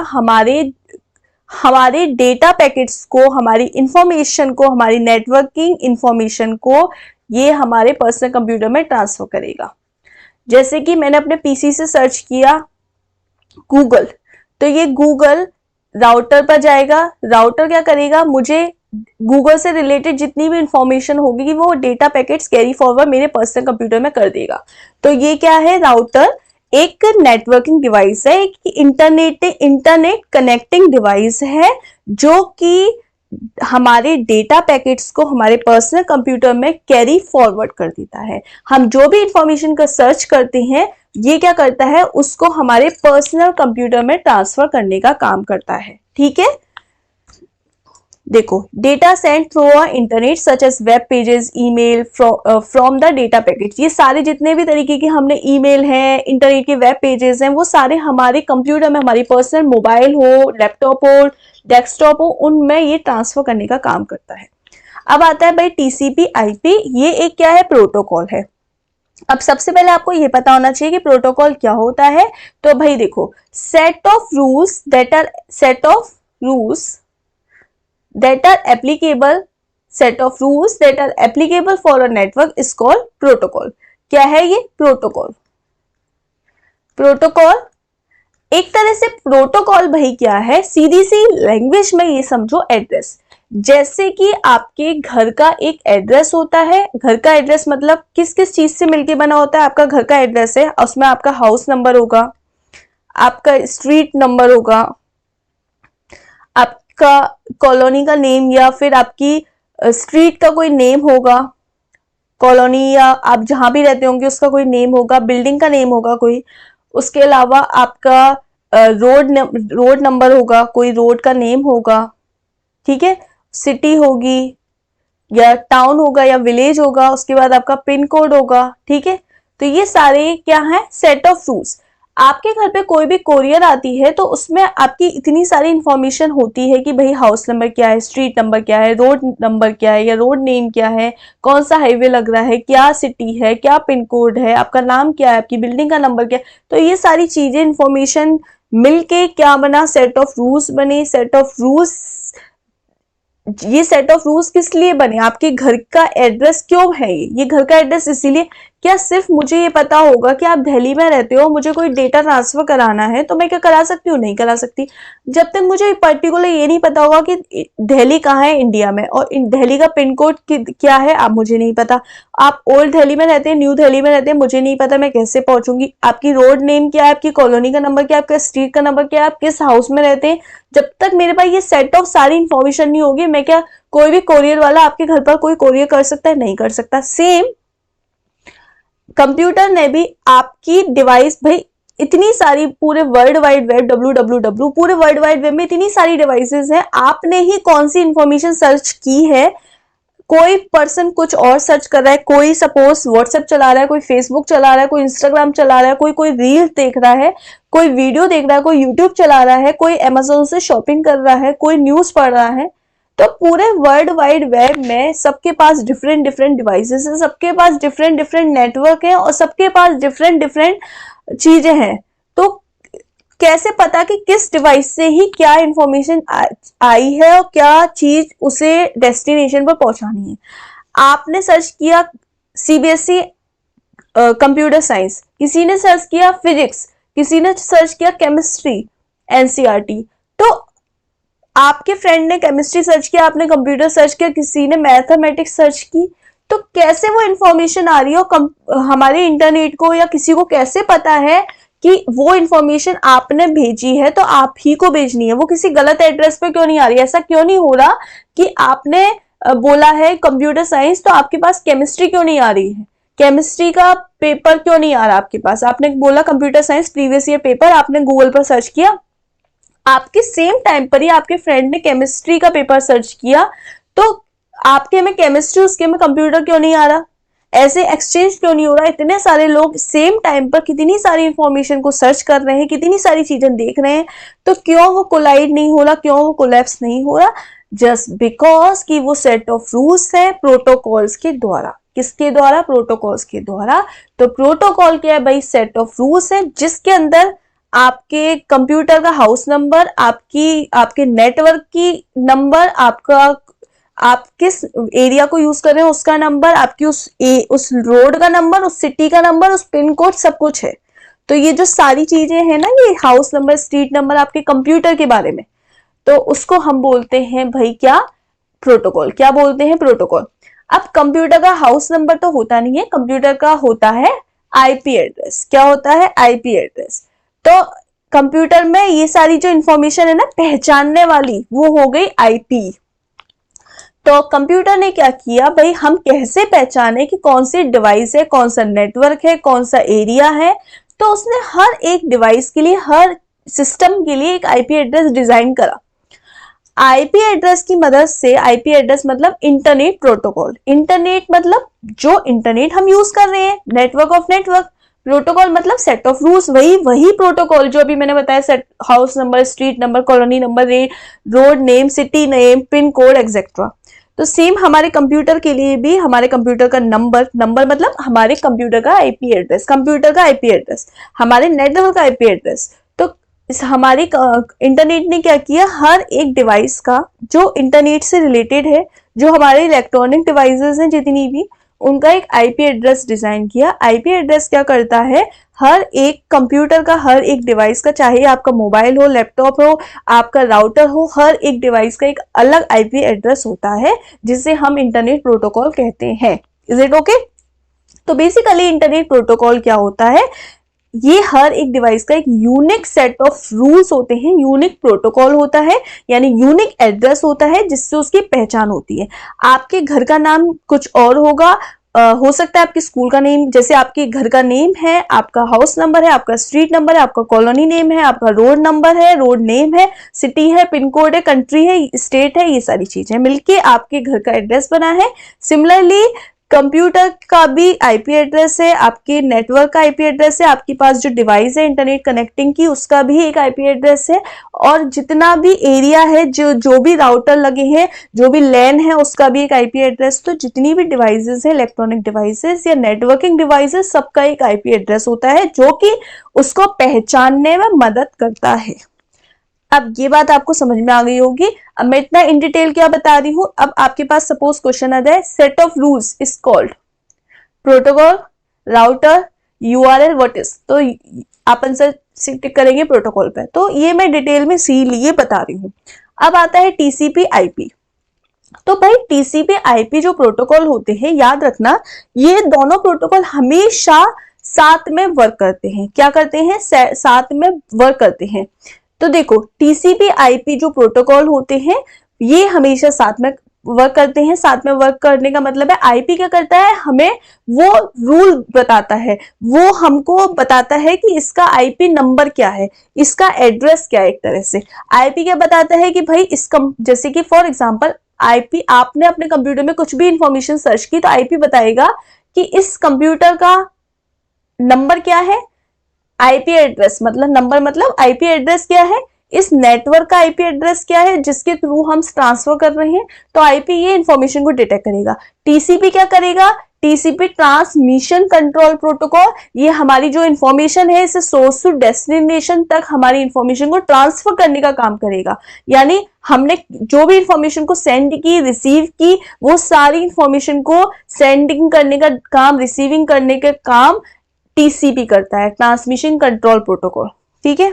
हमारे डेटा पैकेट्स को, हमारी इंफॉर्मेशन को, हमारी नेटवर्किंग इंफॉर्मेशन को ये हमारे पर्सनल कंप्यूटर में ट्रांसफर करेगा। जैसे कि मैंने अपने पीसी से सर्च किया गूगल, तो ये गूगल राउटर पर जाएगा। राउटर क्या करेगा? मुझे गूगल से रिलेटेड जितनी भी इंफॉर्मेशन होगी वो डेटा पैकेट्स कैरी फॉरवर्ड मेरे पर्सनल कंप्यूटर में कर देगा। तो ये क्या है? राउटर एक नेटवर्किंग डिवाइस है, एक इंटरनेट कनेक्टिंग डिवाइस है जो कि हमारे डेटा पैकेट्स को हमारे पर्सनल कंप्यूटर में कैरी फॉरवर्ड कर देता है। हम जो भी इंफॉर्मेशन का सर्च करते हैं ये क्या करता है? उसको हमारे पर्सनल कंप्यूटर में ट्रांसफर करने का काम करता है। ठीक है, देखो, data send through a internet such as web pages, email from the data packet. ये सारे जितने भी तरीके के हमने ईमेल हैं, इंटरनेट के वेब पेजेस हैं, वो सारे हमारे कंप्यूटर में, हमारी पर्सनल मोबाइल हो, लैपटॉप हो, डेस्कटॉप हो, उनमें ये ट्रांसफर करने का काम करता है। अब आता है भाई टीसीपी आईपी। ये एक क्या है? प्रोटोकॉल है। अब सबसे पहले आपको ये पता होना चाहिए कि प्रोटोकॉल क्या होता है। तो भाई देखो, set of rules that are applicable for a network is called protocol। क्या है ये? प्रोटोकॉल एक तरह से प्रोटोकॉल भाई क्या है? सीधी सी लैंग्वेज में ये समझो एड्रेस। जैसे कि आपके घर का एक एड्रेस होता है। घर का एड्रेस मतलब किस किस चीज से मिलके बना होता है? आपका घर का एड्रेस है, उसमें आपका हाउस नंबर होगा, आपका स्ट्रीट नंबर होगा, आपका कॉलोनी का नेम या फिर आपकी स्ट्रीट का कोई नेम होगा, कॉलोनी या आप जहां भी रहते होंगे उसका कोई नेम होगा, बिल्डिंग का नेम होगा कोई। उसके अलावा आपका रोड नंबर होगा, कोई रोड का नेम होगा। ठीक है, सिटी होगी या टाउन होगा या विलेज होगा, उसके बाद आपका पिन कोड होगा। ठीक है, तो ये सारे क्या है? Set of rules. आपके घर पे कोई भी कोरियर आती है तो उसमें आपकी इतनी सारी इंफॉर्मेशन होती है कि भाई हाउस नंबर क्या है, स्ट्रीट नंबर क्या है, रोड नंबर क्या है या रोड नेम क्या है, कौन सा हाईवे लग रहा है, क्या सिटी है, क्या पिन कोड है, आपका नाम क्या है, आपकी बिल्डिंग का नंबर क्या है। तो ये सारी चीजें इंफॉर्मेशन मिलके क्या बना? सेट ऑफ रूल्स बने। ये सेट ऑफ रूल्स किस लिए बने? आपके घर का एड्रेस क्यों है? ये घर का एड्रेस इसीलिए, क्या सिर्फ मुझे ये पता होगा कि आप दिल्ली में रहते हो, मुझे कोई डेटा ट्रांसफर कराना है तो मैं क्या करा सकती हूँ? नहीं करा सकती। जब तक मुझे पर्टिकुलर ये नहीं पता होगा कि दिल्ली कहाँ है इंडिया में और दिल्ली का पिन कोड क्या है, आप मुझे नहीं पता। आप ओल्ड दिल्ली में रहते हैं, न्यू दिल्ली में रहते हैं, मुझे नहीं पता, मैं कैसे पहुंचूंगी? आपकी रोड नेम क्या है, आपकी कॉलोनी का नंबर क्या है, आपका स्ट्रीट का नंबर क्या है, आप किस हाउस में रहते हैं, जब तक मेरे पास ये सेट ऑफ सारी इंफॉर्मेशन नहीं होगी, मैं क्या कोई भी कोरियर वाला आपके घर पर कोई कोरियर कर सकता है? नहीं कर सकता। सेम कंप्यूटर ने भी आपकी डिवाइस, भाई इतनी सारी पूरे वर्ल्ड वाइड वेब www पूरे वर्ल्ड वाइड वेब में इतनी सारी डिवाइसेस हैं, आपने ही कौन सी इंफॉर्मेशन सर्च की है, कोई पर्सन कुछ और सर्च कर रहा है, कोई सपोज व्हाट्सएप चला रहा है, कोई फेसबुक चला रहा है, कोई इंस्टाग्राम चला रहा है, कोई रील देख रहा है, कोई वीडियो देख रहा है, कोई यूट्यूब चला रहा है, कोई अमेजोन से शॉपिंग कर रहा है, कोई न्यूज पढ़ रहा है। तो पूरे वर्ल्ड वाइड वेब में सबके पास डिफरेंट डिवाइसेस हैं, सबके पास डिफरेंट नेटवर्क हैं और सबके पास डिफरेंट चीजें हैं। तो कैसे पता कि किस डिवाइस से ही क्या इंफॉर्मेशन आई है और क्या चीज उसे डेस्टिनेशन पर पहुंचानी है। आपने सर्च किया सीबीएसई कंप्यूटर साइंस, किसी ने सर्च किया फिजिक्स, किसी ने सर्च किया केमिस्ट्री एनसीईआरटी, तो आपके फ्रेंड ने केमिस्ट्री सर्च किया, आपने कंप्यूटर सर्च किया, किसी ने मैथमेटिक्स सर्च की, तो कैसे वो इंफॉर्मेशन आ रही है हमारे इंटरनेट को या किसी को कैसे पता है कि वो इंफॉर्मेशन आपने भेजी है तो आप ही को भेजनी है, वो किसी गलत एड्रेस पे क्यों नहीं आ रही है? ऐसा क्यों नहीं हो रहा कि आपने बोला है कंप्यूटर साइंस तो आपके पास केमिस्ट्री क्यों नहीं आ रही है, केमिस्ट्री का पेपर क्यों नहीं आ रहा आपके पास? आपने बोला computer science previous year paper, आपने गूगल पर सर्च किया, आपके सेम टाइम पर ही आपके फ्रेंड ने केमिस्ट्री का पेपर सर्च किया, तो आपके में केमिस्ट्री उसके में कंप्यूटर क्यों नहीं आ रहा? ऐसे एक्सचेंज क्यों नहीं हो रहा? इतने सारे लोग सेम टाइम पर कितनी सारी इंफॉर्मेशन को सर्च कर रहे हैं, कितनी सारी चीजें देख रहे हैं, तो क्यों वो कोलाइड नहीं हो रहा, क्यों वो कोलैप्स नहीं हो रहा? जस्ट बिकॉज कि वो सेट ऑफ रूल्स है प्रोटोकॉल्स के द्वारा। किसके द्वारा? प्रोटोकॉल्स के द्वारा। तो प्रोटोकॉल क्या है भाई? सेट ऑफ रूल्स है जिसके अंदर आपके कंप्यूटर का हाउस नंबर, आपके नेटवर्क की नंबर, आप किस एरिया को यूज कर रहे हैं उसका नंबर, आपकी उस रोड का नंबर, उस सिटी का नंबर, उस पिन कोड, सब कुछ है। तो ये जो सारी चीजें हैं ना, ये हाउस नंबर, स्ट्रीट नंबर आपके कंप्यूटर के बारे में, तो उसको हम बोलते हैं भाई क्या? प्रोटोकॉल। क्या बोलते हैं? प्रोटोकॉल। अब कंप्यूटर का हाउस नंबर तो होता नहीं है, कंप्यूटर का होता है आईपी एड्रेस। क्या होता है? IP address. तो कंप्यूटर में ये सारी जो इंफॉर्मेशन है ना पहचानने वाली, वो हो गई आईपी। तो कंप्यूटर ने क्या किया भाई, हम कैसे पहचाने कि कौन सी डिवाइस है, कौन सा नेटवर्क है, कौन सा एरिया है? तो उसने हर एक डिवाइस के लिए, हर सिस्टम के लिए एक आईपी एड्रेस डिजाइन करा। आईपी एड्रेस की मदद से, आईपी एड्रेस मतलब इंटरनेट प्रोटोकॉल, इंटरनेट मतलब जो इंटरनेट हम यूज कर रहे हैं, नेटवर्क ऑफ नेटवर्क, प्रोटोकॉल मतलब सेट ऑफ रूल्स, वही प्रोटोकॉल जो अभी मैंने बताया, set house number, street number, colony number, road name, city name, pin code etcetera. तो सेम हमारे कंप्यूटर के लिए भी, हमारे कंप्यूटर का नंबर मतलब हमारे कंप्यूटर का आईपी एड्रेस, कंप्यूटर का आईपी एड्रेस, हमारे नेटवर्क का आईपी एड्रेस। तो इस हमारे इंटरनेट ने क्या किया, हर एक डिवाइस का जो इंटरनेट से रिलेटेड है, जो हमारे इलेक्ट्रॉनिक डिवाइसेस हैं जितनी भी, उनका एक आईपी एड्रेस डिजाइन किया। आईपी एड्रेस क्या करता है, हर एक कंप्यूटर का, हर एक डिवाइस का, चाहे आपका मोबाइल हो, लैपटॉप हो, आपका राउटर हो, हर एक डिवाइस का एक अलग आईपी एड्रेस होता है जिसे हम इंटरनेट प्रोटोकॉल कहते हैं। Is it okay? तो बेसिकली इंटरनेट प्रोटोकॉल क्या होता है, ये हर एक डिवाइस का एक यूनिक सेट ऑफ रूल्स होते हैं, यूनिक प्रोटोकॉल होता है, यानी यूनिक एड्रेस होता है जिससे उसकी पहचान होती है। आपके घर का नाम कुछ और होगा, हो सकता है आपके स्कूल का नेम, जैसे आपके घर का नेम है, आपका हाउस नंबर है, आपका स्ट्रीट नंबर है, आपका कॉलोनी नेम है, आपका रोड नंबर है, रोड नेम है, सिटी है, पिन कोड है, कंट्री है, स्टेट है, ये सारी चीजें मिलके आपके घर का एड्रेस बना है। सिमिलरली कंप्यूटर का भी आईपी एड्रेस है, आपके नेटवर्क का आईपी एड्रेस है, आपके पास जो डिवाइस है इंटरनेट कनेक्टिंग की, उसका भी एक आईपी एड्रेस है, और जितना भी एरिया है, जो भी राउटर लगे हैं, जो भी लैन है, उसका भी एक आईपी एड्रेस। तो जितनी भी डिवाइसेस है, इलेक्ट्रॉनिक डिवाइसेस या नेटवर्किंग डिवाइसेस, सबका एक आईपी एड्रेस होता है जो कि उसको पहचानने में मदद करता है। अब ये बात आपको समझ में आ गई होगी। अब मैं इतना इन डिटेल क्या बता रही हूं, अब आपके पास सपोज क्वेश्चन आ जाए, set of rules is called protocol, router, URL, what is, तो आप आंसर टिक करेंगे प्रोटोकॉल पे। तो ये मैं डिटेल में सी लिए बता रही हूं। अब आता है टीसीपी आईपी। तो भाई टीसीपी आईपी जो प्रोटोकॉल होते हैं, याद रखना ये दोनों प्रोटोकॉल हमेशा साथ में वर्क करते हैं। क्या करते हैं? साथ में वर्क करते हैं। तो देखो टीसीपी आईपी जो प्रोटोकॉल होते हैं ये हमेशा साथ में वर्क करते हैं। साथ में वर्क करने का मतलब है आईपी क्या करता है, हमें वो रूल बताता है, वो हमको बताता है कि इसका आईपी नंबर क्या है, इसका एड्रेस क्या है। एक तरह से आईपी क्या बताता है कि भाई इसका, जैसे कि फॉर एग्जांपल आईपी, आपने अपने कंप्यूटर में कुछ भी इंफॉर्मेशन सर्च की तो आईपी बताएगा कि इस कंप्यूटर का नंबर क्या है, आईपी एड्रेस मतलब नंबर मतलब आईपी एड्रेस क्या है, इस नेटवर्क का आईपी एड्रेस क्या है जिसके थ्रू हम ट्रांसफर कर रहे हैं। तो आईपी ये इंफॉर्मेशन को डिटेक्ट करेगा। टीसीपी क्या करेगा, टीसीपी ट्रांसमिशन कंट्रोल प्रोटोकॉल, ये हमारी जो इंफॉर्मेशन है इसे सोर्स टू डेस्टिनेशन तक हमारी इंफॉर्मेशन को ट्रांसफर करने का काम करेगा। यानी हमने जो भी इंफॉर्मेशन को सेंड की, रिसीव की, वो सारी इंफॉर्मेशन को सेंडिंग करने का काम, रिसीविंग करने का काम टीसीपी करता है, ट्रांसमिशन कंट्रोल प्रोटोकॉल। ठीक है,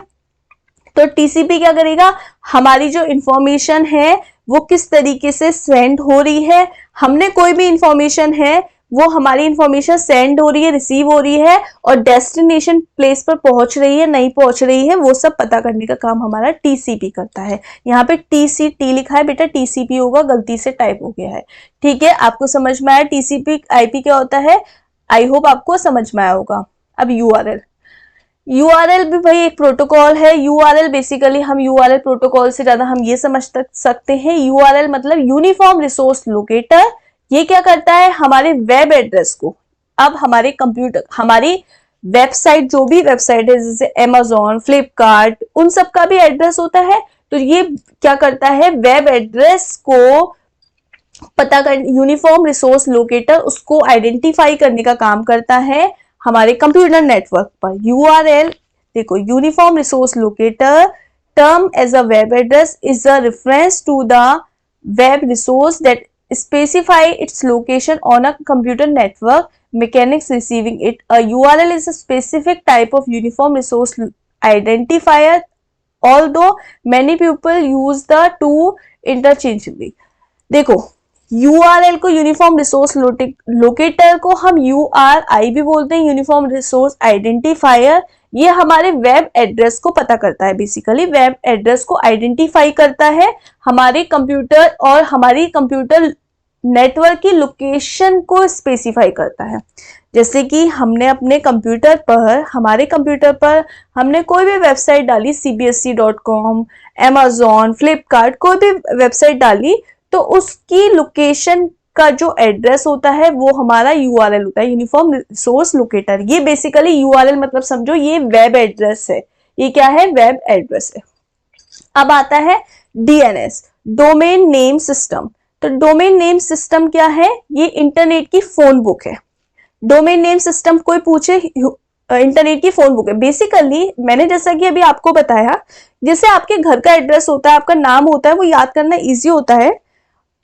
तो टीसीपी क्या करेगा, हमारी जो इंफॉर्मेशन है वो किस तरीके से सेंड हो रही है, हमने कोई भी इंफॉर्मेशन है वो हमारी इंफॉर्मेशन सेंड हो रही है, रिसीव हो रही है और डेस्टिनेशन प्लेस पर पहुंच रही है, नहीं पहुंच रही है, वो सब पता करने का काम हमारा टीसीपी करता है। यहाँ पे टीसीटी लिखा है बेटा, टीसीपी होगा, गलती से टाइप हो गया है। ठीक है, आपको समझ में आया टीसीपी आईपी क्या होता है, आई होप आपको समझ में आया होगा। अब यूआरएल, यूआरएल भी भाई एक प्रोटोकॉल है। यूआरएल बेसिकली हम यूआरएल प्रोटोकॉल से ज्यादा हम ये समझ सकते हैं, यूआरएल मतलब यूनिफॉर्म रिसोर्स लोकेटर। ये क्या करता है, हमारे वेब एड्रेस को, अब हमारे कंप्यूटर, हमारी वेबसाइट, जो भी वेबसाइट है जैसे अमेज़न, फ्लिपकार्ट, उन सब का भी एड्रेस होता है, तो ये क्या करता है, वेब एड्रेस को पता कर, यूनिफॉर्म रिसोर्स लोकेटर उसको आइडेंटिफाई करने का काम करता है हमारे कंप्यूटर नेटवर्क पर। यूआरएल देखो, uniform resource locator term as a web address is a reference to the web resource that specify its location on a computer network, mechanics receiving it. A URL is a specific type of uniform resource identifier, although many people use the two interchangeably. देखो, URL को uniform resource locator को हम URI भी बोलते हैं, uniform resource identifier. ये हमारे web address को पता करता है, बेसिकली वेब एड्रेस को आइडेंटिफाई करता है, हमारे कंप्यूटर और हमारी कंप्यूटर नेटवर्क की लोकेशन को स्पेसिफाई करता है। जैसे कि हमने अपने कंप्यूटर पर, हमारे कंप्यूटर पर हमने कोई भी वेबसाइट डाली, cbse.com, अमेज़न, फ्लिपकार्ट, कोई भी वेबसाइट डाली, तो उसकी लोकेशन का जो एड्रेस होता है वो हमारा यूआरएल होता है, यूनिफॉर्म रिसोर्स लोकेटर। ये बेसिकली यूआरएल मतलब समझो ये वेब एड्रेस है, ये क्या है, वेब एड्रेस है। अब आता है डीएनएस, डोमेन नेम सिस्टम। तो डोमेन नेम सिस्टम क्या है, ये इंटरनेट की फोन बुक है। डोमेन नेम सिस्टम कोई पूछे, इंटरनेट की फोन बुक है। बेसिकली मैंने जैसा कि अभी आपको बताया, जैसे आपके घर का एड्रेस होता है, आपका नाम होता है, वो याद करना इजी होता है,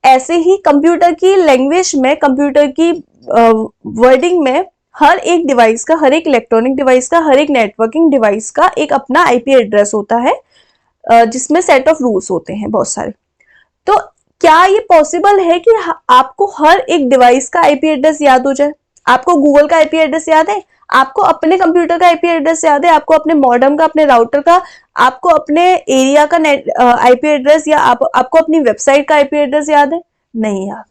ऐसे ही कंप्यूटर की लैंग्वेज में, कंप्यूटर की वर्डिंग में हर एक डिवाइस का, हर एक इलेक्ट्रॉनिक डिवाइस का, हर एक नेटवर्किंग डिवाइस का एक अपना आईपी एड्रेस होता है, जिसमें सेट ऑफ रूल्स होते हैं बहुत सारे। तो क्या ये पॉसिबल है कि आपको हर एक डिवाइस का आईपी एड्रेस याद हो जाए? आपको गूगल का आईपी एड्रेस याद है, आपको अपने कंप्यूटर का आईपी एड्रेस याद है, आपको अपने मॉडेम का, अपने राउटर का, आपको अपने एरिया का आईपी एड्रेस, या आपको अपनी वेबसाइट का आईपी एड्रेस याद है? नहीं याद।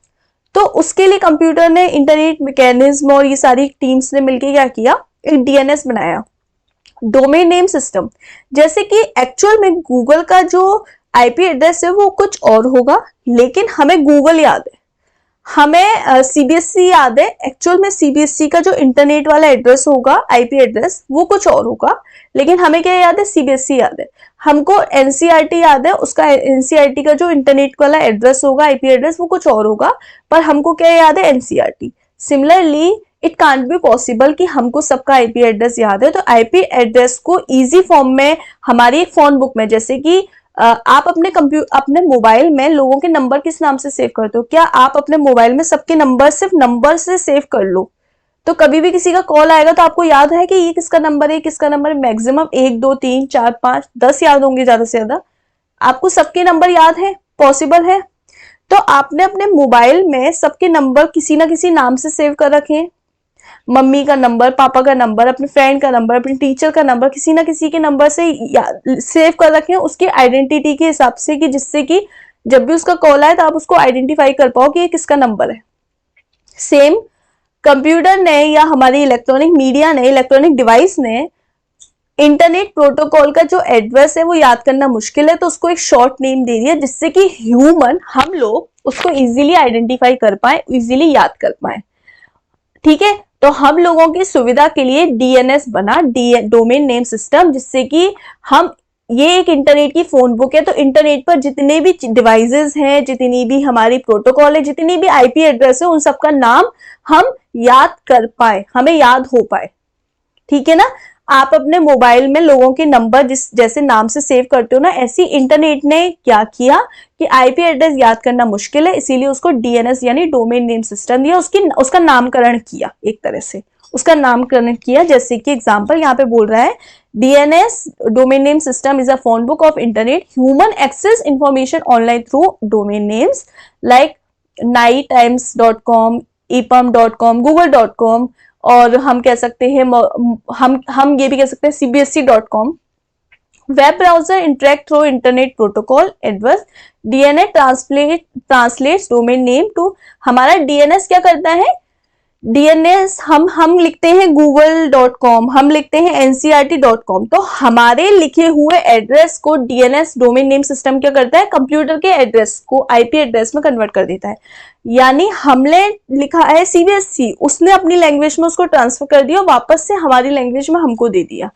तो उसके लिए कंप्यूटर ने, इंटरनेट मैकेनिज्म और ये सारी टीम्स ने मिलकर क्या किया, एक डीएनएस बनाया, डोमेन नेम सिस्टम। जैसे कि एक्चुअल में गूगल का जो आईपी एड्रेस है वो कुछ और होगा, लेकिन हमें गूगल याद है, हमें सीबीएसई याद है। एक्चुअल में सीबीएसई का जो इंटरनेट वाला एड्रेस होगा, आईपी एड्रेस, वो कुछ और होगा, लेकिन हमें क्या याद है, सीबीएसई याद है। हमको एनसीईआरटी याद है, उसका एनसीईआरटी का जो इंटरनेट वाला एड्रेस होगा, आईपी एड्रेस, वो कुछ और होगा, पर हमको क्या याद है, NCERT. Similarly it can't be possible कि हमको सबका आईपी एड्रेस याद है। तो आईपी एड्रेस को इजी फॉर्म में हमारी एक फोन बुक में, जैसे कि आप अपने मोबाइल में लोगों के नंबर किस नाम से सेव करते हो? क्या आप अपने मोबाइल में सबके नंबर सिर्फ नंबर से सेव कर लो, तो कभी भी किसी का कॉल आएगा तो आपको याद है कि ये किसका नंबर है, किसका नंबर है? मैक्सिमम 1 2 3 4 5 10 याद होंगे ज्यादा से ज्यादा। आपको सबके नंबर याद है? पॉसिबल है? तो आपने अपने मोबाइल में सबके नंबर किसी ना किसी नाम से सेव कर रखे, मम्मी का नंबर, पापा का नंबर, अपने फ्रेंड का नंबर, अपने टीचर का नंबर, किसी ना किसी के नंबर से सेव कर रखे हैं, उसकी आइडेंटिटी के हिसाब से, कि जिससे कि जब भी उसका कॉल आए तो आप उसको आइडेंटिफाई कर पाओ कि ये किसका नंबर है। सेम कंप्यूटर ने या हमारी इलेक्ट्रॉनिक मीडिया ने, इलेक्ट्रॉनिक डिवाइस ने इंटरनेट प्रोटोकॉल का जो एड्रेस है वो याद करना मुश्किल है, तो उसको एक शॉर्ट नेम दे दिया, जिससे कि ह्यूमन, हम लोग उसको इजीली आइडेंटिफाई कर पाए, इजीली याद कर पाए। ठीक है, तो हम लोगों की सुविधा के लिए डीएनएस बना, डोमेन नेम सिस्टम, जिससे कि हम ये एक इंटरनेट की फोन बुक है, तो इंटरनेट पर जितने भी डिवाइसेस हैं, जितनी भी हमारी प्रोटोकॉल है, जितनी भी आईपी एड्रेस है, उन सबका नाम हम याद कर पाए, हमें याद हो पाए। ठीक है ना। आप अपने मोबाइल में लोगों के नंबर जैसे नाम से सेव करते हो ना, ऐसी इंटरनेट ने क्या किया कि आईपी एड्रेस याद करना मुश्किल है, इसीलिए उसको डीएनएस यानी डोमेन नेम सिस्टम दिया, उसका नामकरण किया, एक तरह से उसका नामकरण किया। जैसे कि एग्जांपल यहाँ पे बोल रहा है, DNS domain name system is a phone book of internet, human access information online through domain names like naitimes.com, epam.com, google.com, और हम कह सकते हैं हम ये भी कह सकते हैं cbsc.com। Web browser interact through internet protocol address, DNS translates domain name to, हमारा डीएनएस क्या करता है, डीएनएस हम लिखते हैं google.com, हम लिखते हैं ncrt.com, तो हमारे लिखे हुए एड्रेस को डीएनएस डोमेन नेम सिस्टम क्या करता है, कंप्यूटर के एड्रेस को आईपी एड्रेस में कन्वर्ट कर देता है। यानी हमने लिखा है सीबीएसई, उसने अपनी लैंग्वेज में उसको ट्रांसफर कर दिया, वापस से हमारी लैंग्वेज में हमको दे दिया।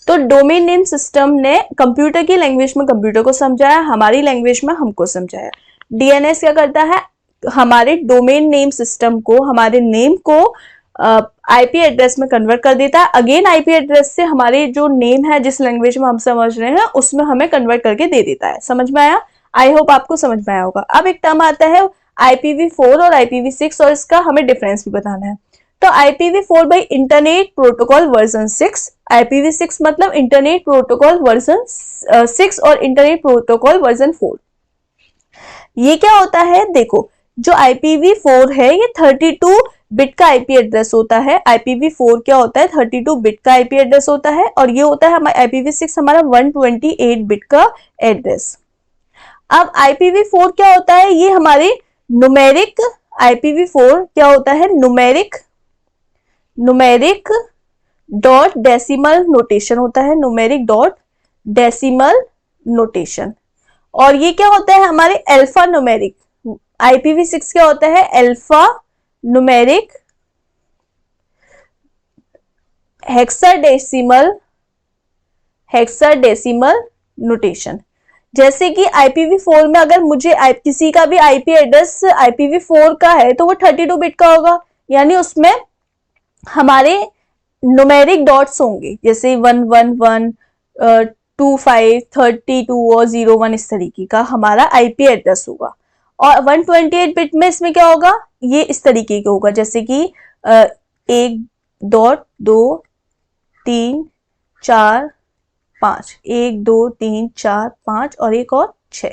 तो डोमेन नेम सिस्टम ने कंप्यूटर की लैंग्वेज में कंप्यूटर को समझाया, हमारी लैंग्वेज में हमको समझाया। डीएनएस क्या करता है, हमारे डोमेन नेम सिस्टम को, हमारे नेम को आईपी एड्रेस में कन्वर्ट कर देता है। अगेन आईपी एड्रेस से हमारे जो नेम है, जिस लैंग्वेज में हम समझ रहे हैं, उसमें हमें कन्वर्ट करके दे देता है। समझ में आया? आई होप आपको समझ में आया होगा। अब एक टर्म आता है IPv4 और IPv6, और इसका हमें डिफरेंस भी बताना है। तो IPv4 by internet protocol version 6, IPv6 मतलब इंटरनेट प्रोटोकॉल वर्जन 6 और इंटरनेट प्रोटोकॉल वर्जन 4। ये क्या होता है, देखो जो IPv4 है ये 32 बिट का आईपी एड्रेस होता है। IPv4 क्या होता है, 32 बिट का आईपी एड्रेस होता है, और ये होता है हमारा IPv6 हमारा 128 बिट का एड्रेस। अब IPv4 क्या होता है, ये हमारे न्यूमेरिक, IPv4 क्या होता है, न्यूमेरिक डॉट डेसिमल नोटेशन होता है, न्यूमेरिक डॉट डेसिमल नोटेशन। और ये क्या होता है, हमारे अल्फा न्यूमेरिक। IPv6 क्या होता है, अल्फा न्यूमेरिक हेक्साडेसिमल नोटेशन। जैसे कि IPv4 में अगर मुझे किसी का भी आईपी एड्रेस IPv4 का है तो वो 32 बिट का होगा, यानी उसमें हमारे न्यूमेरिक डॉट्स होंगे, जैसे 111 25 32 और 01, इस तरीके का हमारा आईपी एड्रेस होगा। और 128 बिट में इसमें क्या होगा, ये इस तरीके का होगा, जैसे कि 1.2.3.4.5, 1.2.3.4.5 और एक और 6,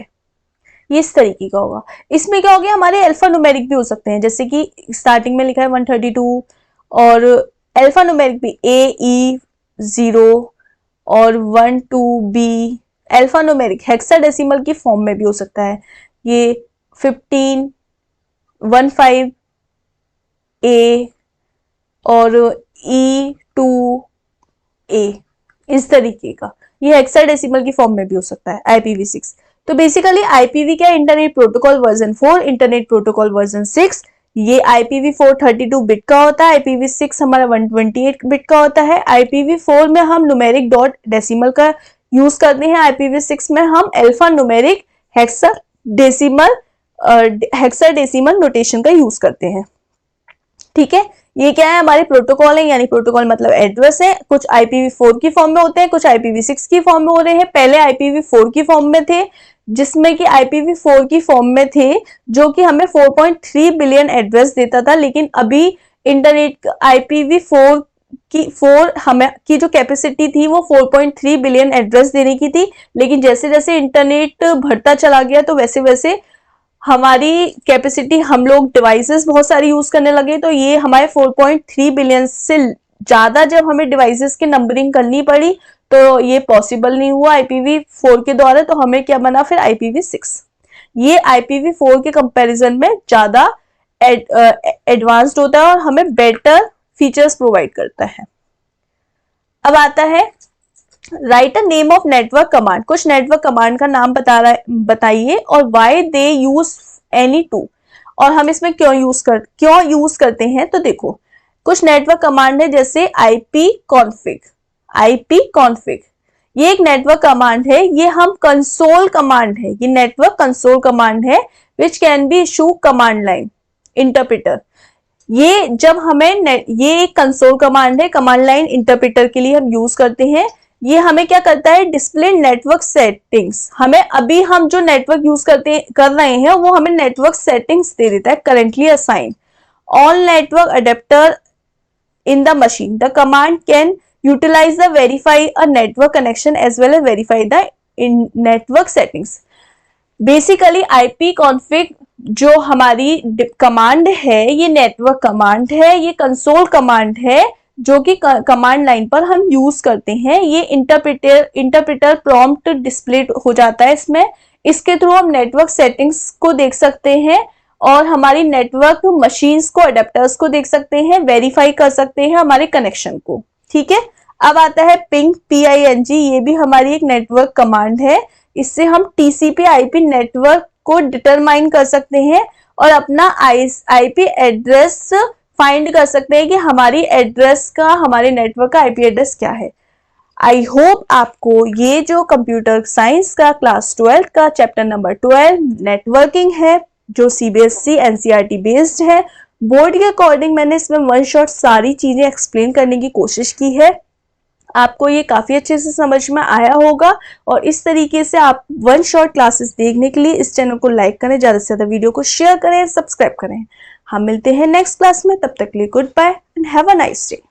ये इस तरीके का होगा। इसमें क्या हो गया, हमारे अल्फा न्यूमेरिक भी हो सकते हैं, जैसे कि स्टार्टिंग में लिखा है 132, और अल्फा न्यूमेरिक भी AE0 और 12B। अल्फा न्यूमेरिक हेक्साडेसिमल की फॉर्म में भी हो सकता है, ये 15 15A और E2A, इस तरीके का, ये हेक्साडेसिमल की फॉर्म में भी हो सकता है IPv6। तो बेसिकली IPv क्या है, internet protocol version 4, internet protocol version 6। ये IPv4 32 बिट का होता है, IPv6 हमारा 128 बिट का होता है। IPv4 में हम न्यूमेरिक डॉट डेसिमल का यूज करते हैं, IPv6 में हम अल्फा न्यूमेरिक हेक्साडेसिमल नोटेशन का यूज करते हैं। ठीक है, ये क्या है, हमारे प्रोटोकॉल है, यानी प्रोटोकॉल मतलब एड्रेस है। कुछ IPv4 की फॉर्म में होते हैं, कुछ IPv6 की फॉर्म में हो रहे हैं। पहले IPv4 की फॉर्म में थे, जिसमें कि IPv4 की फॉर्म में थे जो कि हमें 4.3 बिलियन एड्रेस देता था, लेकिन अभी इंटरनेट IPv4 की जो कैपेसिटी थी वो 4.3 बिलियन एड्रेस देने की थी, लेकिन जैसे जैसे इंटरनेट बढ़ता चला गया तो वैसे वैसे हमारी कैपेसिटी, हम लोग डिवाइसेस बहुत सारी यूज करने लगे, तो ये हमारे 4.3 बिलियन से ज्यादा जब हमें डिवाइसेस की नंबरिंग करनी पड़ी तो ये पॉसिबल नहीं हुआ IPv4 के द्वारा, तो हमें क्या बना फिर IPv6। ये IPv4 के कंपैरिजन में ज्यादा एडवांस्ड होता है और हमें बेटर फीचर्स प्रोवाइड करता है। अब आता है right a name of network command. कुछ नेटवर्क कमांड का नाम बताइए और why they use any two, और हम इसमें क्यों यूज करते हैं। तो देखो कुछ नेटवर्क कमांड है, जैसे IP config, ये एक नेटवर्क कमांड है, ये हम कंसोल कमांड है, ये नेटवर्क कंसोल कमांड है which can be issue command line interpreter. ये जब हमें ये एक कंसोल कमांड है, कमांड लाइन इंटरप्रेटर के लिए हम यूज करते हैं। ये हमें क्या करता है, डिस्प्ले नेटवर्क सेटिंग्स। हमें अभी हम जो नेटवर्क यूज कर रहे हैं वो हमें नेटवर्क सेटिंग्स दे देता है, currently assign all network adapter in the machine. The command can utilize the verify a network connection as well as verify the in network settings. Basically IP config जो हमारी command है ये network command है, ये console command है जो कि command line पर हम यूज करते हैं। ये इंटरप्रेटर प्रॉम्प्ट डिस्प्ले हो जाता है इसमें। इसके थ्रू हम नेटवर्क सेटिंग्स को देख सकते हैं और हमारी नेटवर्क मशीन्स को, अडेप्टर्स को देख सकते हैं, वेरीफाई कर सकते हैं हमारे कनेक्शन को। ठीक है, अब आता है पिंग, PING। ये भी हमारी एक नेटवर्क कमांड है। इससे हम TCP IP नेटवर्क को डिटरमाइन कर सकते हैं और अपना IP एड्रेस फाइंड कर सकते हैं कि हमारी एड्रेस का, हमारे नेटवर्क का IP एड्रेस क्या है। आई होप आपको ये जो कंप्यूटर साइंस का क्लास 12 का चैप्टर नंबर 12 नेटवर्किंग है जो CBSE NCERT बेस्ड है, बोर्ड के अकॉर्डिंग मैंने इसमें वन शॉट सारी चीजें एक्सप्लेन करने की कोशिश की है। आपको ये काफी अच्छे से समझ में आया होगा और इस तरीके से आप वन शॉट क्लासेस देखने के लिए इस चैनल को लाइक करें, ज्यादा से ज्यादा वीडियो को शेयर करें, सब्सक्राइब करें। हम मिलते हैं नेक्स्ट क्लास में, तब तक के लिए goodbye and have a nice day.